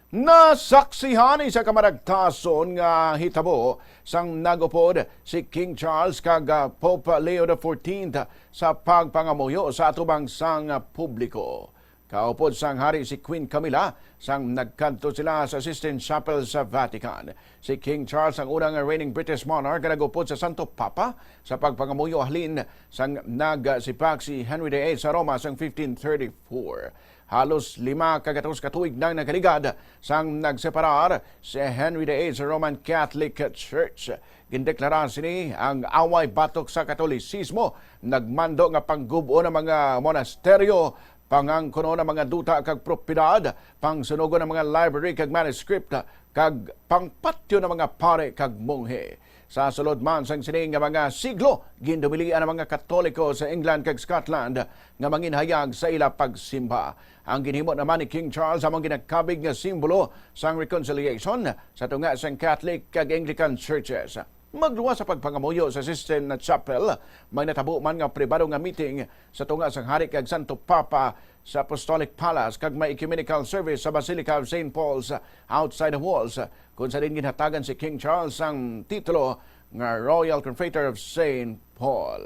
Nasaksihan sa Maragtason nga hitabo sang nagupod si King Charles kag Pope Leo XIV sa pagpangamuyo sa atubang sang publiko. Kaupod sang hari si Queen Camilla sang nagkanto sila sa Sistine Chapel sa Vatican. Si King Charles ang unang reigning British monarch na nagupod sa Santo Papa sa pagpangamuyo halin sang nagsipak si Henry VIII sa Roma sang 1534. Halos 5 katuig nang nakaligad sang nagseparar si Henry VIII sa Roman Catholic Church. Gindeklara sini ang away batok sa Katolisismo, nagmando nga panggubo ng mga monasteryo, pangangkuno ng mga duta kag propiedad, pangsunugo ng mga library kag manuscript, kag pangpatyo ng mga pare kag monghe. Sa sulod man sang sining nga mga siglo, gindumilian ang mga Katoliko sa England kag Scotland nga manginhayag sa ila pagsimba. Ang ginhimo naman ni King Charles among ginagkabig nga simbolo sang reconciliation sa tunga sang Catholic kag Anglican churches. Magduwa sa pagpangamuyo sa Sistine Chapel, may natabo man nga pribado nga meeting sa tunga sang hari kag Santo Papa sa Apostolic Palace kag may ecumenical service sa Basilica of St. Paul's outside the walls, kung sa din ginhatagan si King Charles ang titulo nga Royal Confrater of St. Paul.